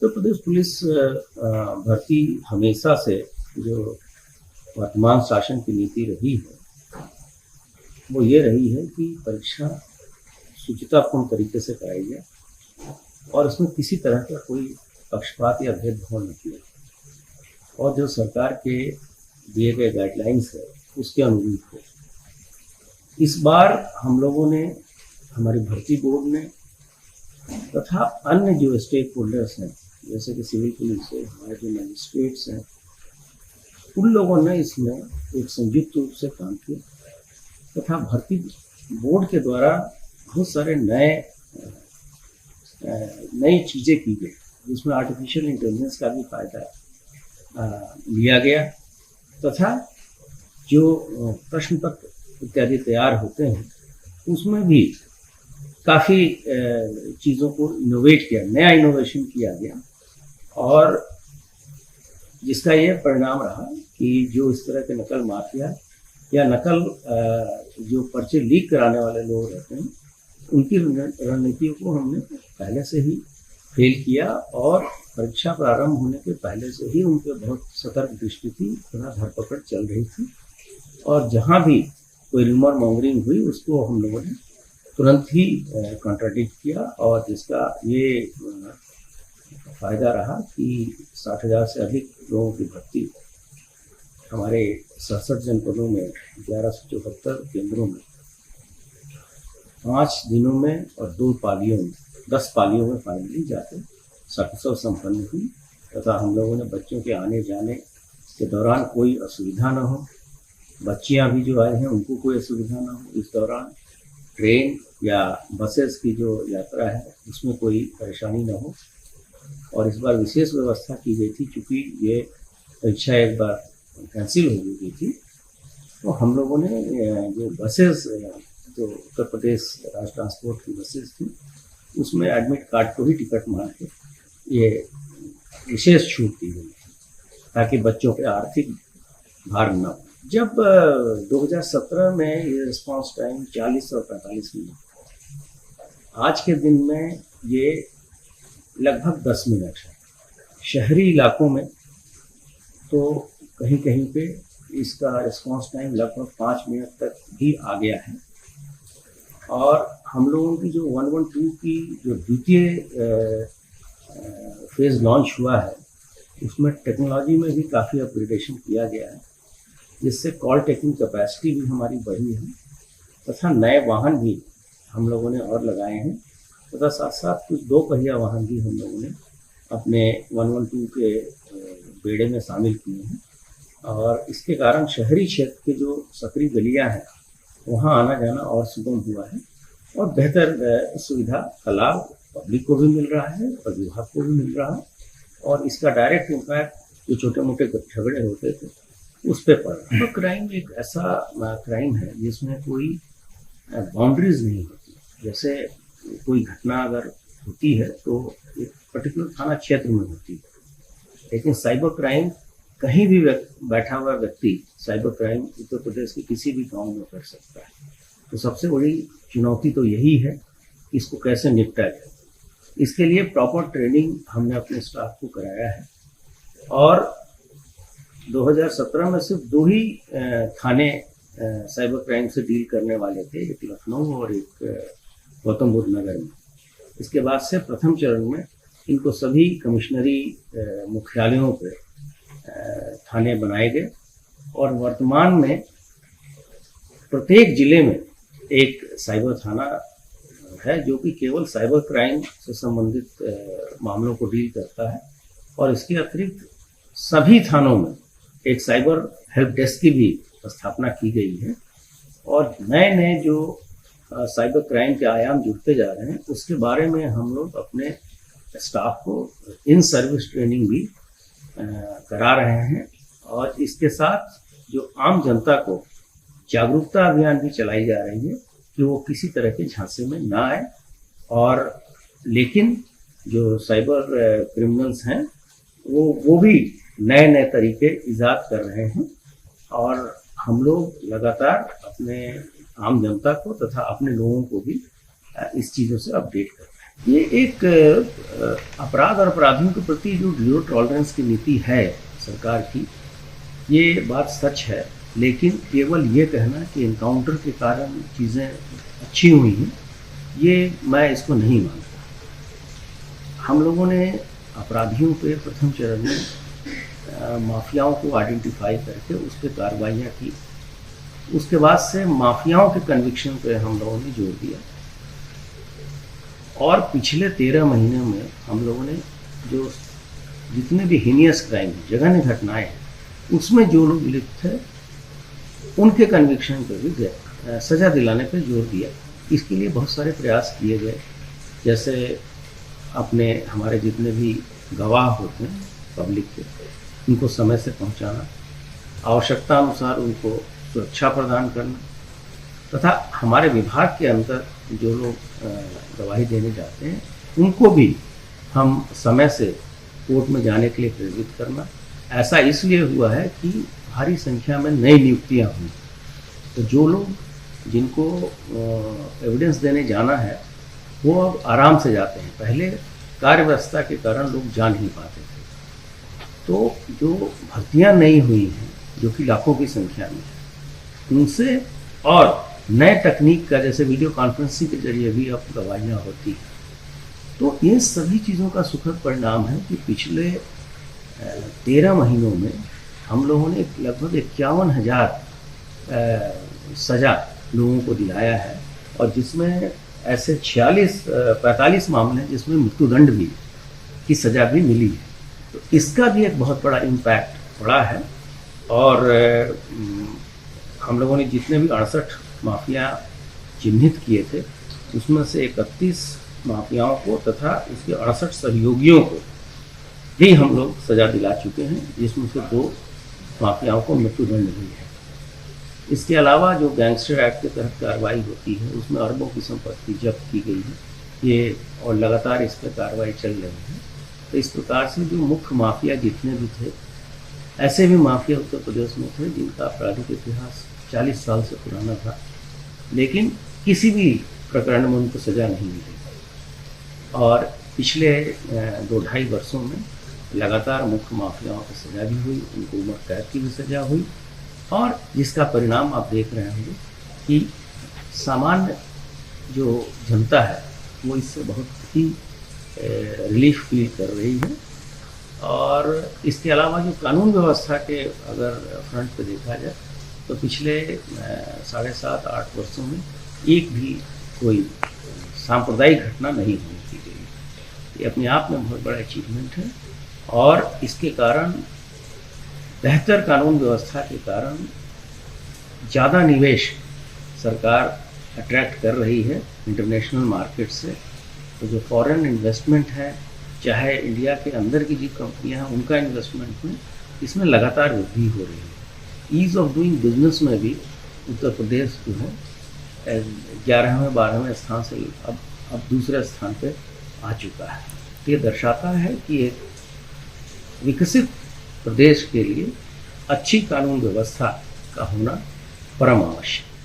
Uttar Pradesh police भर्ती हमेशा से जो वर्तमान शासन की नीति रही है वो ये रही है कि परीक्षा शुचितापूर्ण तरीके से कराई जाए और उसमें किसी तरह का कोई पक्षपात या भेदभाव न किया और जो सरकार के दिए गए गाइडलाइंस है उसके अनुरूप हो। इस बार हम लोगों ने, हमारी भर्ती बोर्ड ने तथा अन्य जो स्टेक होल्डर्स हैं जैसे कि सिविल पुलिस है, हमारे जो मजिस्ट्रेट्स हैं, उन लोगों ने इसमें एक संयुक्त रूप से काम किया तथा भर्ती बोर्ड के द्वारा बहुत सारे नई चीज़ें की गई जिसमें आर्टिफिशियल इंटेलिजेंस का भी फायदा लिया गया तथा जो प्रश्न पत्र इत्यादि तैयार होते हैं उसमें भी काफ़ी चीज़ों को इनोवेट किया, नया इनोवेशन किया गया और जिसका ये परिणाम रहा कि जो इस तरह के नकल माफिया या नकल जो पर्चे लीक कराने वाले लोग रहते हैं उनकी रणनीतियों को हमने पहले से ही फेल किया और परीक्षा प्रारंभ होने के पहले से ही उनके बहुत सतर्क दृष्टि थी तथा धरपकड़ चल रही थी और जहाँ भी कोई रूमर मॉन्गरिंग हुई उसको हम लोगों ने तुरंत ही कॉन्ट्राडिक्ट किया और जिसका ये फायदा रहा कि 60,000 से अधिक लोगों की भर्ती हमारे 67 जनपदों में 1174 केंद्रों में 5 दिनों में और 2 पालियों में 10 पालियों में फाइनली जाकर सकुशल संपन्न हुई तथा हम लोगों ने बच्चों के आने जाने के दौरान कोई असुविधा न हो, बच्चियां भी जो आए हैं उनको कोई असुविधा न हो, इस दौरान ट्रेन या बसेस की जो यात्रा है उसमें कोई परेशानी न हो और इस बार विशेष व्यवस्था की गई थी क्योंकि ये परीक्षा एक बार कैंसिल हो गई थी तो हम लोगों ने जो बसेस जो उत्तर प्रदेश राज्य ट्रांसपोर्ट की बसेस थी उसमें एडमिट कार्ड को ही टिकट मान के ये विशेष छूट दी गई थी ताकि बच्चों पे आर्थिक भार न हो। जब 2017 में ये रिस्पांस टाइम 40 और 45 मिनट, आज के दिन में ये लगभग 10 मिनट है। शहरी इलाकों में तो कहीं कहीं पे इसका रिस्पांस टाइम लगभग 5 मिनट तक भी आ गया है और हम लोगों की जो 112 की जो द्वितीय फेज़ लॉन्च हुआ है उसमें टेक्नोलॉजी में भी काफ़ी अपग्रेडेशन किया गया है जिससे कॉल टेकिंग कैपेसिटी भी हमारी बढ़ी है तथा नए वाहन भी हम लोगों ने और लगाए हैं तथा साथ साथ कुछ 2 पहिया वाहन भी हम लोगों ने अपने 112 के बेड़े में शामिल किए हैं और इसके कारण शहरी क्षेत्र के जो सकरी गलियां हैं वहां आना जाना और सुगम हुआ है और बेहतर सुविधा का लाभ पब्लिक को भी मिल रहा है और विभाग को भी मिल रहा है और इसका डायरेक्ट इम्पैक्ट जो छोटे मोटे झगड़े होते थे उस पर पड़ रहा है। तो क्राइम एक ऐसा क्राइम है जिसमें कोई बाउंड्रीज नहीं होती। जैसे कोई घटना अगर होती है तो एक पर्टिकुलर थाना क्षेत्र में होती है लेकिन साइबर क्राइम कहीं भी बैठा हुआ व्यक्ति साइबर क्राइम उत्तर प्रदेश के किसी भी गांव में कर सकता है। तो सबसे बड़ी चुनौती तो यही है कि इसको कैसे निपटा जाए। इसके लिए प्रॉपर ट्रेनिंग हमने अपने स्टाफ को कराया है और 2017 में सिर्फ 2 ही थाने साइबर क्राइम से डील करने वाले थे, एक लखनऊ और एक गौतम बुद्ध नगर में। इसके बाद से प्रथम चरण में इनको सभी कमिश्नरी मुख्यालयों पर थाने बनाए गए और वर्तमान में प्रत्येक जिले में एक साइबर थाना है जो कि केवल साइबर क्राइम से संबंधित मामलों को डील करता है और इसके अतिरिक्त सभी थानों में एक साइबर हेल्प डेस्क की भी स्थापना की गई है और नए नए जो साइबर क्राइम के आयाम जुड़ते जा रहे हैं उसके बारे में हम लोग अपने स्टाफ को इन सर्विस ट्रेनिंग भी करा रहे हैं और इसके साथ जो आम जनता को जागरूकता अभियान भी चलाई जा रही है कि वो किसी तरह के झांसे में ना आए और लेकिन जो साइबर क्रिमिनल्स हैं वो भी नए नए तरीके ईजाद कर रहे हैं और हम लोग लगातार अपने आम जनता को तथा अपने लोगों को भी इस चीज़ों से अपडेट कर रहे हैं। ये एक अपराध और अपराधियों के प्रति जो जीरो टॉलरेंस की नीति है सरकार की, ये बात सच है। लेकिन केवल ये कहना कि इनकाउंटर के कारण चीज़ें अच्छी हुई हैं, ये मैं इसको नहीं मानता। हम लोगों ने अपराधियों पे प्रथम चरण में माफियाओं को आइडेंटिफाई करके उस पर कार्रवाइयाँ की। उसके बाद से माफियाओं के कन्विक्शन पे हम लोगों ने जोर दिया, और पिछले 13 महीने में हम लोगों ने जो जितने भी हीनियस क्राइम, जघन्य घटनाएं हैं, उसमें जो लोग लिप्त थे उनके कन्विक्शन पे भी सज़ा दिलाने पे जोर दिया। इसके लिए बहुत सारे प्रयास किए गए, जैसे अपने हमारे जितने भी गवाह होते हैं पब्लिक के, उनको समय से पहुंचाना, आवश्यकता अनुसार उनको सुरक्षा प्रदान करना, तथा हमारे विभाग के अंदर जो लोग गवाही देने जाते हैं उनको भी हम समय से कोर्ट में जाने के लिए प्रेरित करना। ऐसा इसलिए हुआ है कि भारी संख्या में नई नियुक्तियां हुई, तो जो लोग जिनको एविडेंस देने जाना है वो अब आराम से जाते हैं। पहले कार्य व्यवस्था के कारण लोग जा नहीं पाते थे। तो जो भर्तियां नई हुई हैं, जो कि लाखों की संख्या में है, उनसे और नए तकनीक का, जैसे वीडियो कॉन्फ्रेंसिंग के जरिए भी अब गवाहियाँ होती हैं। तो ये सभी चीज़ों का सुखद परिणाम है कि पिछले 13 महीनों में हम लोगों ने लगभग 51,000 सज़ा लोगों को दिलाया है, और जिसमें ऐसे 45 मामले हैं जिसमें मृत्युदंड भी की सज़ा भी मिली है। तो इसका भी एक बहुत बड़ा इम्पैक्ट पड़ा है। और हम लोगों ने जितने भी 68 माफिया चिन्हित किए थे, उसमें से 31 माफियाओं को तथा उसके 68 सहयोगियों को भी हम लोग सजा दिला चुके हैं, जिसमें से 2 माफियाओं को मृत्युदंड हुई है। इसके अलावा जो गैंगस्टर एक्ट के तहत कार्रवाई होती है, उसमें अरबों की संपत्ति जब्त की गई है, ये और लगातार इस पर कार्रवाई चल रही है। तो इस प्रकार से जो मुख्य माफिया जितने भी थे, ऐसे भी माफिया उत्तर प्रदेश में थे जिनका आपराधिक इतिहास 40 साल से पुराना था, लेकिन किसी भी प्रकरण में उनको सज़ा नहीं मिली। और पिछले 2-2.5 वर्षों में लगातार मुख्य माफियाओं को सज़ा भी हुई, उनको उम्र कैद की भी सज़ा हुई, और जिसका परिणाम आप देख रहे होंगे कि सामान्य जो जनता है वो इससे बहुत ही रिलीफ फील कर रही है। और इसके अलावा जो कानून व्यवस्था के अगर फ्रंट पे देखा जाए, तो पिछले 7.5-8 वर्षों में एक भी कोई सांप्रदायिक घटना नहीं होने की गई। ये अपने आप में बहुत बड़ा अचीवमेंट है, और इसके कारण बेहतर कानून व्यवस्था के कारण ज़्यादा निवेश सरकार अट्रैक्ट कर रही है इंटरनेशनल मार्केट से। तो जो फॉरेन इन्वेस्टमेंट है, चाहे इंडिया के अंदर की जो कंपनियां हैं उनका इन्वेस्टमेंट में इसमें लगातार वृद्धि हो रही है। ईज़ ऑफ डूइंग बिजनेस में भी उत्तर प्रदेश जो है 11वें-12वें स्थान से अब दूसरे स्थान पे आ चुका है। ये दर्शाता है कि एक विकसित प्रदेश के लिए अच्छी कानून व्यवस्था का होना परम आवश्यक है।